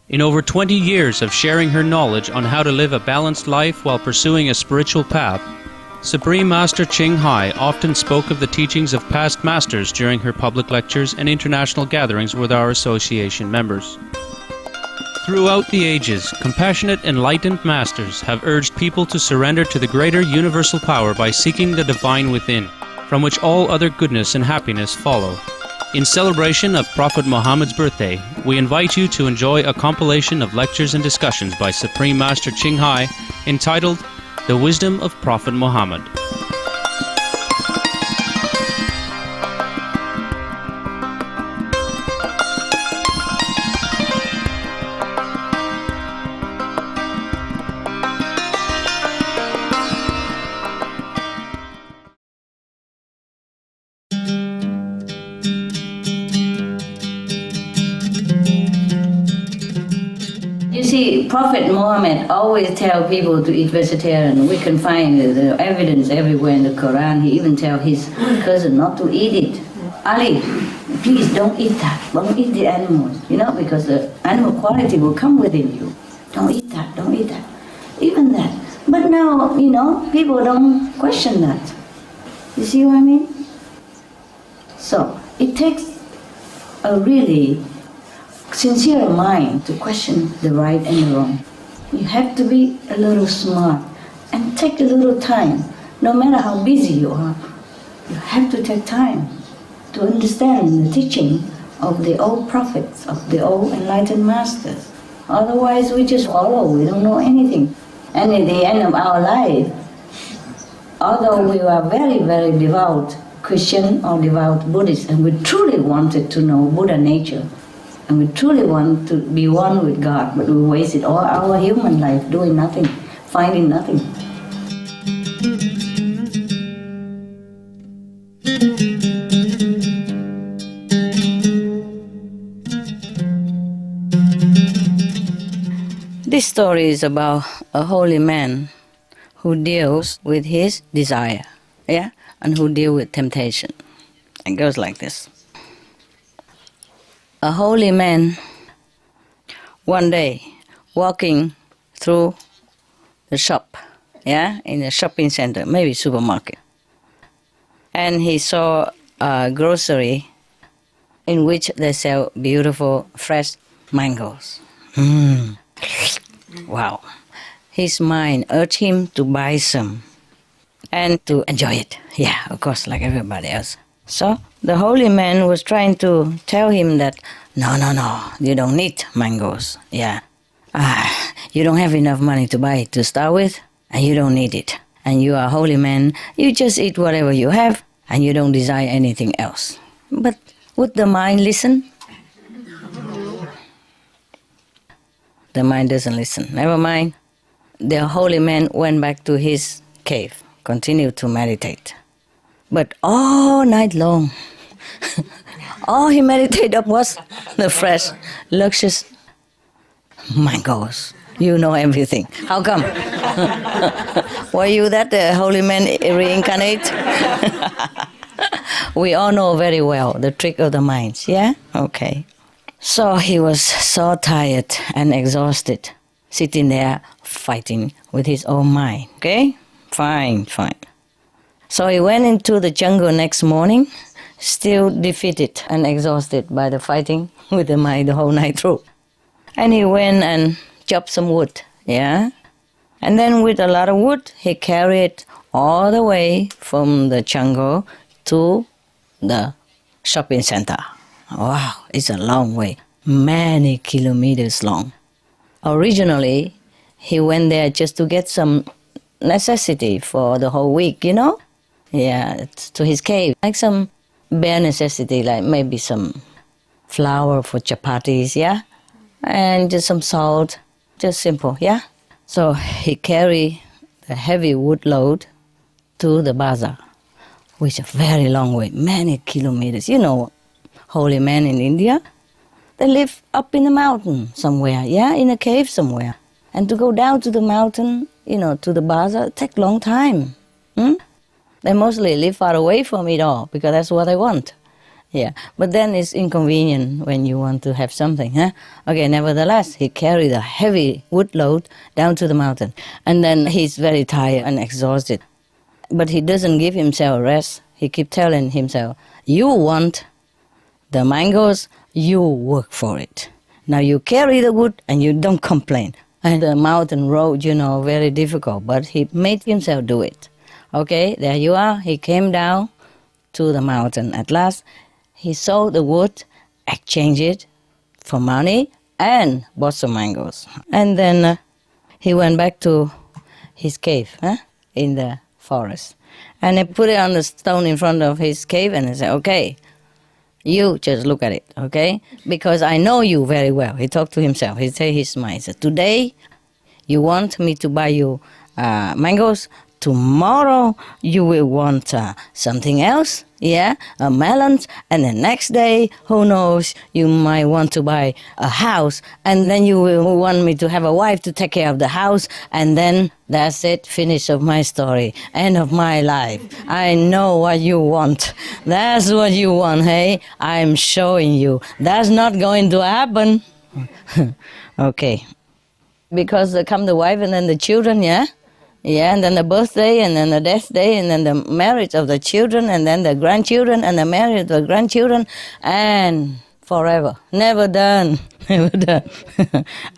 In over 20 years of sharing her knowledge on how to live a balanced life while pursuing a spiritual path, Supreme Master Ching Hai often spoke of the teachings of past masters during her public lectures and international gatherings with our association members. Throughout the ages, compassionate, enlightened masters have urged people to surrender to the greater universal power by seeking the divine within, from which all other goodness and happiness follow. In celebration of Prophet Muhammad's birthday, we invite you to enjoy a compilation of lectures and discussions by Supreme Master Ching Hai entitled The Wisdom of Prophet Muhammad. Prophet Muhammad always tell people to eat vegetarian. We can find the evidence everywhere in the Quran. He even tell his cousin not to eat it. Ali, please don't eat that. Don't eat the animals, because the animal quality will come within you. Don't eat that, don't eat that. Even that. But now, people don't question that. You see what I mean? So, it takes a really sincere mind to question the right and the wrong. You have to be a little smart and take a little time. No matter how busy you are, you have to take time to understand the teaching of the old prophets, of the old enlightened masters. Otherwise, we just follow. We don't know anything. And at the end of our life, although we were very, very devout Christian or devout Buddhist, and we truly wanted to know Buddha nature, and we truly want to be one with God, but we wasted all our human life doing nothing, finding nothing. This story is about a holy man who deals with his desire, and who deals with temptation. It goes like this. A holy man, one day, walking through the shop, in a shopping center, maybe supermarket, and he saw a grocery in which they sell beautiful, fresh mangoes. Wow. His mind urged him to buy some and to enjoy it. Yeah, of course, like everybody else. So the holy man was trying to tell him that, no, you don't need mangoes. You don't have enough money to buy it to start with, and you don't need it. And you are a holy man, you just eat whatever you have, and you don't desire anything else. But would the mind listen? The mind doesn't listen. Never mind. The holy man went back to his cave, continued to meditate. But all night long, all he meditated was the fresh, luscious mangoes. You know everything. How come? Were you that holy man reincarnate? We all know very well the trick of the minds, yeah? Okay. So he was so tired and exhausted, sitting there fighting with his own mind. Okay? Fine. So he went into the jungle next morning, still defeated and exhausted by the fighting with the mind the whole night through. And he went and chopped some wood, And then with a lot of wood, he carried all the way from the jungle to the shopping center. Wow, it's a long way, many kilometers long. Originally, he went there just to get some necessity for the whole week, to his cave, like some bare necessity, like maybe some flour for chapatis, and just some salt, just simple, So he carried the heavy wood load to the bazaar, which is a very long way, many kilometers. Holy men in India, they live up in the mountain somewhere, in a cave somewhere. And to go down to the mountain, to the bazaar, it takes a long time. They mostly live far away from it all because that's what they want. Yeah, but then it's inconvenient when you want to have something, huh? Okay, nevertheless, he carried a heavy wood load down to the mountain. And then he's very tired and exhausted. But he doesn't give himself rest. He keeps telling himself, you want the mangoes, you work for it. Now you carry the wood and you don't complain. And the mountain road, very difficult, but he made himself do it. Okay, there you are. He came down to the mountain. At last, he sold the wood, exchanged it for money, and bought some mangoes. And then he went back to his cave in the forest. And he put it on the stone in front of his cave and he said, okay, you just look at it, okay? Because I know you very well. He talked to himself. He said his mind. He said, today you want me to buy you mangoes. Tomorrow you will want something else, melons. And the next day, who knows, you might want to buy a house. And then you will want me to have a wife to take care of the house. And then that's it, finish of my story, end of my life. I know what you want. That's what you want, hey? I'm showing you. That's not going to happen. Okay. Because there come the wife and then the children, Yeah, and then the birthday, and then the death day, and then the marriage of the children, and then the grandchildren, and the marriage of the grandchildren, and forever. Never done. Never done.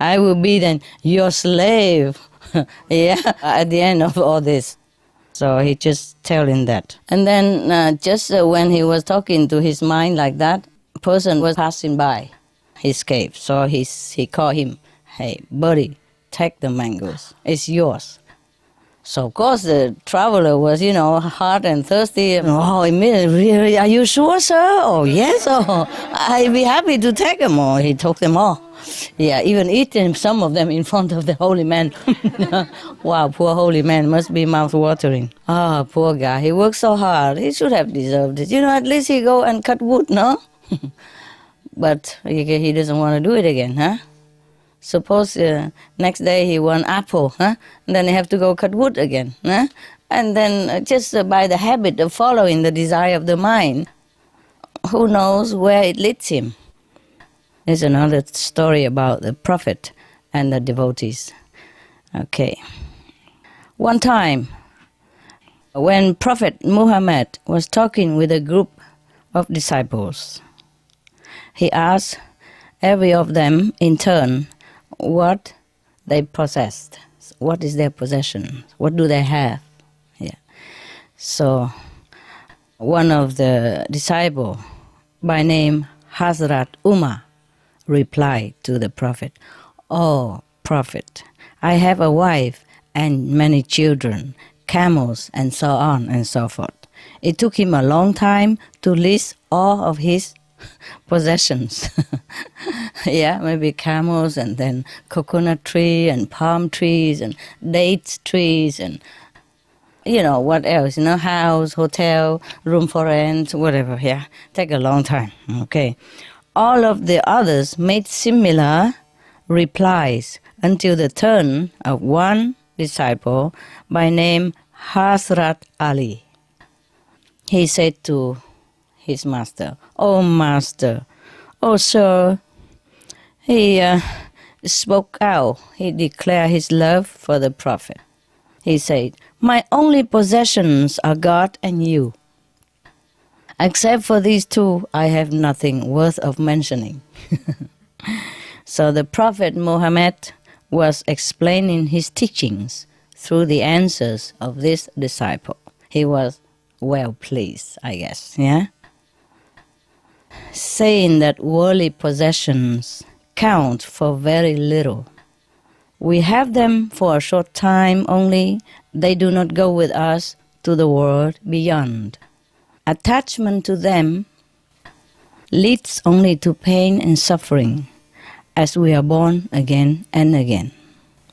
I will be then your slave. At the end of all this. So he just telling that. And then just when he was talking to his mind like that, a person was passing by his cave. So he called him, hey, buddy, take the mangoes. It's yours. So, of course, the traveler was, hot and thirsty. Oh, really? Are you sure, sir? Oh, yes. Oh, I'd be happy to take them all. He took them all. Yeah, even eating some of them in front of the holy man. Wow, poor holy man must be mouth-watering. Ah, poor guy. He worked so hard. He should have deserved it. At least he go and cut wood, no? But he doesn't want to do it again, huh? Suppose next day he want apple, and then he have to go cut wood again, and then just by the habit of following the desire of the mind, who knows where it leads him. There's another story about the prophet and the devotees. Okay. One time, when Prophet Muhammad was talking with a group of disciples, he asked every of them in turn what they possessed. What is their possession? What do they have? So one of the disciples by name Hazrat Umar replied to the Prophet, oh, Prophet, I have a wife and many children, camels, and so on and so forth. It took him a long time to list all of his possessions. Maybe camels and then coconut tree and palm trees and date trees and what else, house, hotel, room for rent, whatever, take a long time, okay. All of the others made similar replies until the turn of one disciple by name Hazrat Ali. He said to his master, oh master, oh sir, he spoke out, he declared his love for the Prophet. He said, my only possessions are God and you. Except for these two, I have nothing worth of mentioning. So the Prophet Muhammad was explaining his teachings through the answers of this disciple. He was well pleased, I guess, saying that worldly possessions count for very little. We have them for a short time only. They do not go with us to the world beyond. Attachment to them leads only to pain and suffering as we are born again and again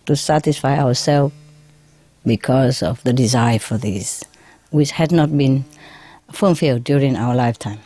to satisfy ourselves because of the desire for these, which had not been fulfilled during our lifetime.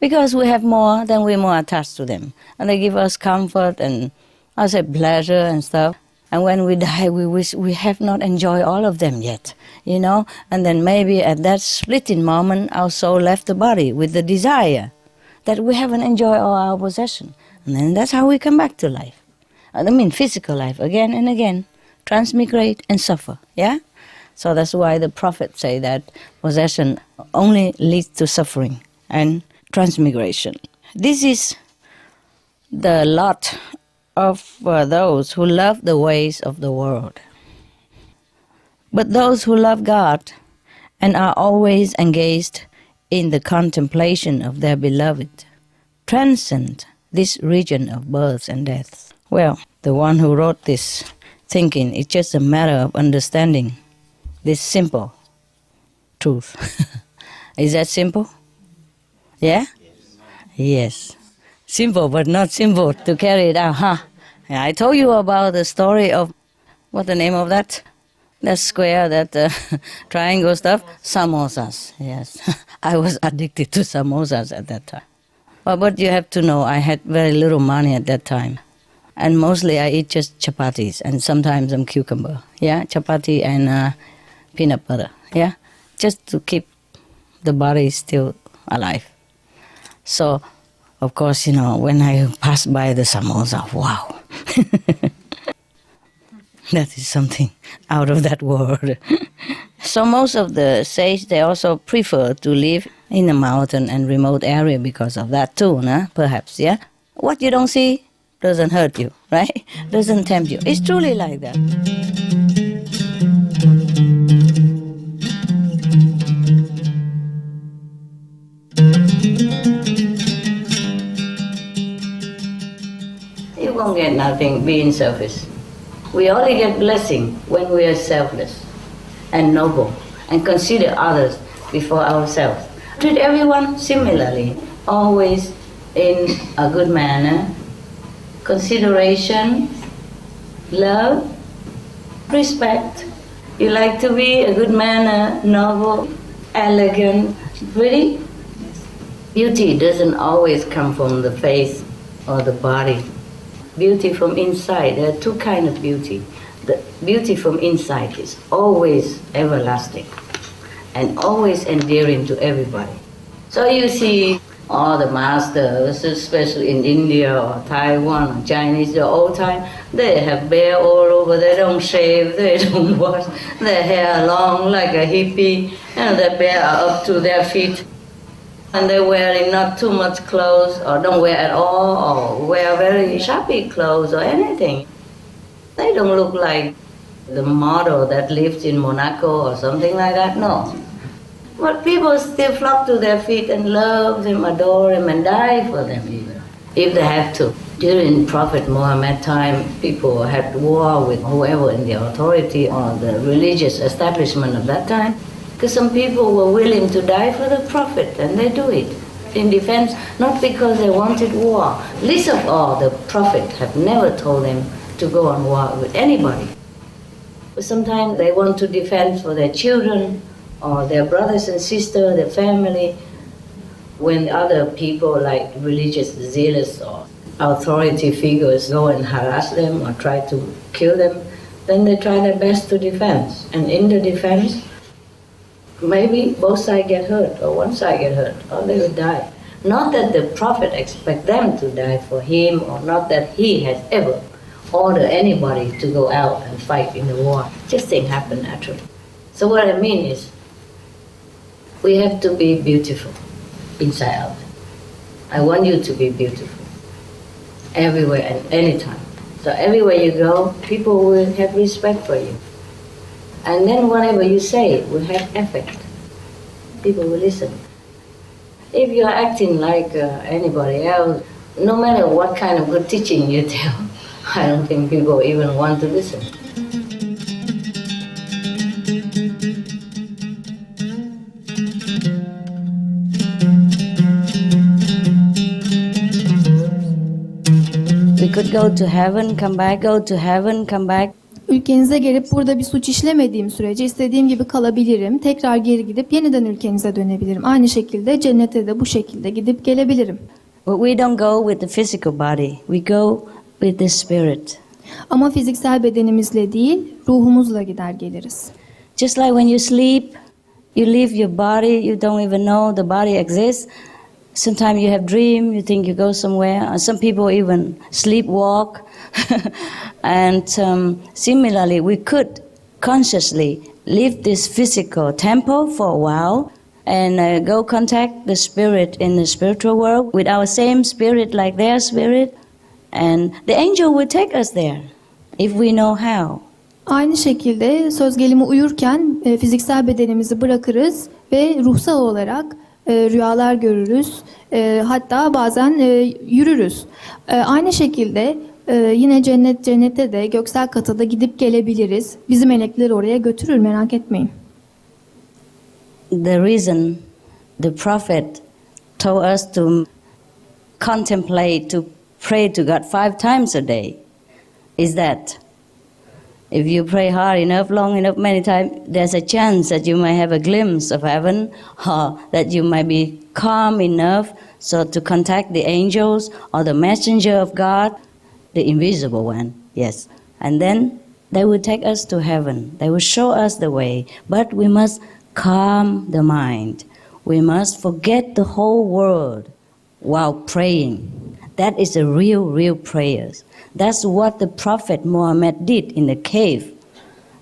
Because we have more, then we're more attached to them. And they give us comfort and, pleasure and stuff. And when we die, we wish we have not enjoyed all of them yet, And then maybe at that splitting moment, our soul left the body with the desire that we haven't enjoyed all our possession. And then that's how we come back to life. I mean physical life, again and again, transmigrate and suffer, yeah? So that's why the prophets say that possession only leads to suffering and transmigration. This is the lot of those who love the ways of the world. But those who love God and are always engaged in the contemplation of their beloved transcend this region of births and deaths. Well, the one who wrote this thinking, it's just a matter of understanding this simple truth. Is that simple? Yeah? Yes. Simple, but not simple to carry it out, huh? Yeah, I told you about the story of, what's the name of that? That square, that triangle stuff? Samosas, yes. I was addicted to samosas at that time. But you have to know, I had very little money at that time. And mostly I eat just chapatis and sometimes some cucumber. Yeah, chapati and peanut butter. Yeah, just to keep the body still alive. So, of course, when I pass by the samosa, wow. That is something out of that world. So most of the sages, they also prefer to live in a mountain and remote area because of that too, perhaps, yeah? What you don't see doesn't hurt you, right? Doesn't tempt you. It's truly like that. You won't get nothing being selfish. We only get blessing when we are selfless and noble and consider others before ourselves. Treat everyone similarly, always in a good manner. Consideration, love, respect. You like to be a good manner, noble, elegant, pretty. Beauty doesn't always come from the face or the body. Beauty from inside, there are two kinds of beauty. The beauty from inside is always everlasting and always endearing to everybody. So you see all the masters, especially in India or Taiwan or Chinese, the old time, they have beard all over, they don't shave, they don't wash, their hair long like a hippie, and their beard are up to their feet. And they're wearing not too much clothes, or don't wear at all, or wear very shabby clothes or anything. They don't look like the model that lives in Monaco or something like that, no. But people still flock to their feet and love them, adore them, and die for them even, if they have to. During Prophet Muhammad time, people had war with whoever in the authority or the religious establishment of that time. Because some people were willing to die for the Prophet, and they do it in defense, not because they wanted war. Least of all, the Prophet have never told them to go on war with anybody. But sometimes they want to defend for their children, or their brothers and sisters, their family. When other people like religious zealots or authority figures go and harass them or try to kill them, then they try their best to defend. And in the defense, maybe both sides get hurt, or one side get hurt, or they will die. Not that the Prophet expect them to die for him, or not that he has ever ordered anybody to go out and fight in the war. Just things happen naturally. So what I mean is, we have to be beautiful, inside out. I want you to be beautiful, everywhere and anytime. So everywhere you go, people will have respect for you. And then whatever you say will have effect. People will listen. If you are acting like anybody else, no matter what kind of good teaching you tell, I don't think people even want to listen. We could go to heaven, come back, go to heaven, come back. Ülkenize gelip burada bir suç işlemediğim sürece istediğim gibi kalabilirim. Tekrar geri gidip yeniden ülkenize dönebilirim. Aynı şekilde cennete de bu şekilde gidip gelebilirim. But we don't go with the physical body. We go with the spirit. Ama fiziksel bedenimizle değil, ruhumuzla gider geliriz. Just like when you sleep, you leave your body, you don't even know the body exists. Sometimes you have dream, you think you go somewhere. And some people even sleepwalk. And similarly, we could consciously leave this physical temple for a while and go contact the spirit in the spiritual world with our same spirit like their spirit. And the angel will take us there if we know how. Aynı şekilde söz gelimi uyurken fiziksel bedenimizi bırakırız ve ruhsal olarak rüyalar görürüz. Hatta bazen yürürüz. Aynı şekilde yine cennette de göksel kata da gidip gelebiliriz. Bizi melekler oraya götürür, merak etmeyin. The reason the prophet told us to contemplate, to pray to God 5 times a day is that if you pray hard enough, long enough, many times, there's a chance that you might have a glimpse of heaven, or that you might be calm enough so to contact the angels or the messenger of God, the invisible one, yes. And then they will take us to heaven. They will show us the way. But we must calm the mind. We must forget the whole world while praying. That is a real prayers. That's what the Prophet Muhammad did in the cave.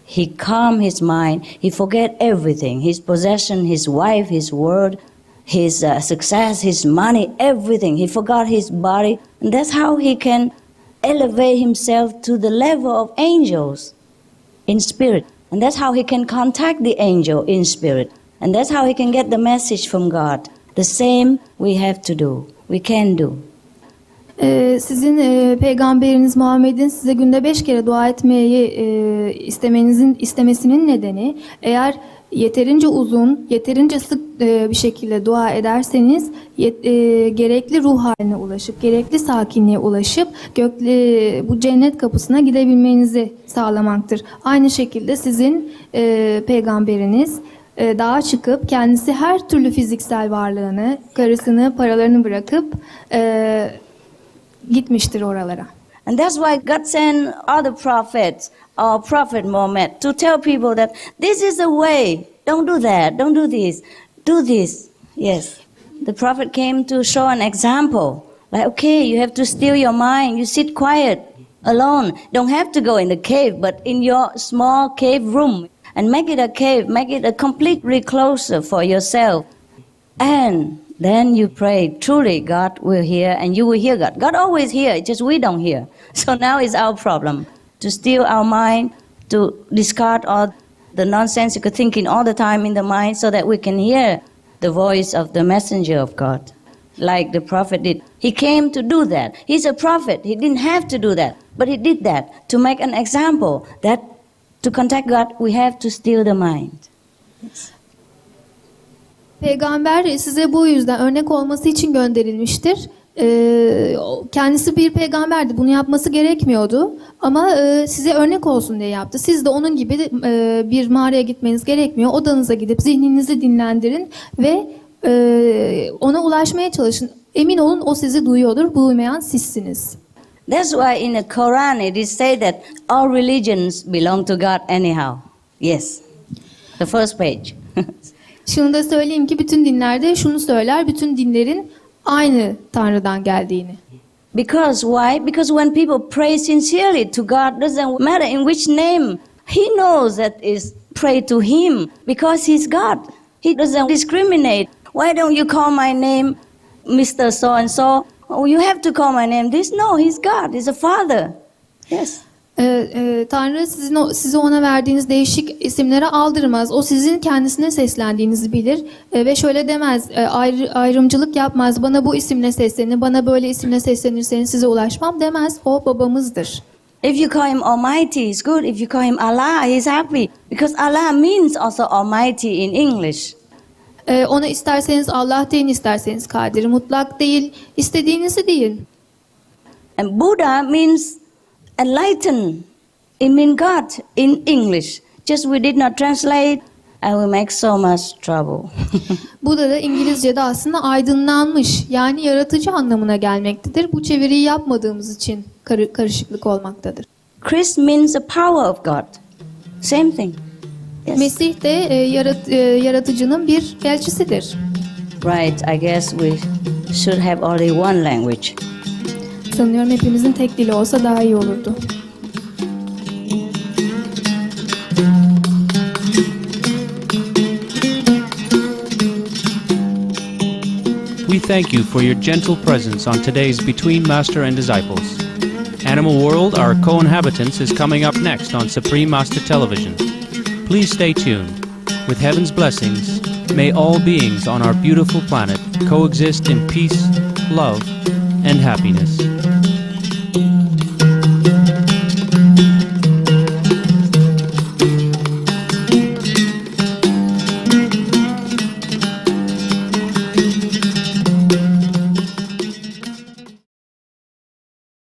He calmed his mind. He forget everything, his possession, his wife, his word, his success, his money, everything. He forgot his body. And that's how he can elevate himself to the level of angels in spirit. And that's how he can contact the angel in spirit. And that's how he can get the message from God. The same we have to do. We can do. Sizin peygamberiniz Muhammed'in size günde 5 kere dua etmeyi istemesinin nedeni, eğer yeterince uzun, yeterince sık bir şekilde dua ederseniz gerekli ruh haline ulaşıp, gerekli sakinliğe ulaşıp bu cennet kapısına gidebilmenizi sağlamaktır. Aynı şekilde sizin peygamberiniz dağa çıkıp kendisi her türlü fiziksel varlığını, karısını, paralarını bırakıp gitmiştir oralara. And that's why God sent other prophets or Prophet Muhammad to tell people that this is the way. Don't do that. Don't do this. Do this. Yes. The prophet came to show an example. Like, okay, you have to still your mind. You sit quiet, alone. Don't have to go in the cave, but in your small cave room. And make it a cave. Make it a completely closer for yourself. And then you pray, truly God will hear and you will hear God. God always hears, just we don't hear. So now it's our problem to still our mind, to discard all the nonsensical thinking all the time in the mind so that we can hear the voice of the messenger of God, like the prophet did. He came to do that. He's a prophet. He didn't have to do that, but he did that to make an example that to contact God, we have to still the mind. Yes. Peygamber size bu yüzden örnek olması için gönderilmiştir. Kendisi bir peygamberdi. Bunu yapması gerekmiyordu. Ama size örnek olsun diye yaptı. Siz de onun gibi bir mağaraya gitmeniz gerekmiyor. Odanıza gidip zihninizi dinlendirin ve ona ulaşmaya çalışın. Emin olun o sizi duyuyordur. Duymayan sizsiniz. That's why in the Quran it is said that all religions belong to God anyhow. Yes. The first page. Şunu da söyleyeyim ki bütün dinlerde şunu söyler, bütün dinlerin aynı Tanrı'dan geldiğini. Because why? Because when people pray sincerely to God, doesn't matter in which name, He knows that is pray to Him because He's God. He doesn't discriminate. Why don't you call my name Mr. So and so? Oh, you have to call my name this. No, He's God. He's a Father. Yes. Tanrı size ona verdiğiniz değişik isimlere aldırmaz. O sizin kendisine seslendiğinizi bilir ve şöyle demez, ayrımcılık yapmaz. Bana bu isimle seslenin, bana böyle isimle seslenirseniz size ulaşmam demez. O babamızdır. If you call Him Almighty, it's good. If you call Him Allah, He's happy. Because Allah means also Almighty in English. Ona isterseniz Allah deyin, isterseniz Kadir, mutlak değil, istediğinizi deyin. And Buddha means enlightened. It means God in English. Just we did not translate and we make so much trouble. Buddha da İngilizce'de aslında aydınlanmış, yani yaratıcı anlamına gelmektedir. Bu çeviriyi yapmadığımız için karışıklık olmaktadır. Christ means the power of God. Same thing. Yes. Mesih de yaratıcının bir elçisidir. Right, I guess we should have only one language. Sanıyorum hepimizin tek dili olsa daha iyi olurdu. We thank you for your gentle presence on today's Between Master and Disciples. Animal World, Our Co-Inhabitants is coming up next on Supreme Master Television. Please stay tuned. With heaven's blessings, may all beings on our beautiful planet coexist in peace, love, and happiness.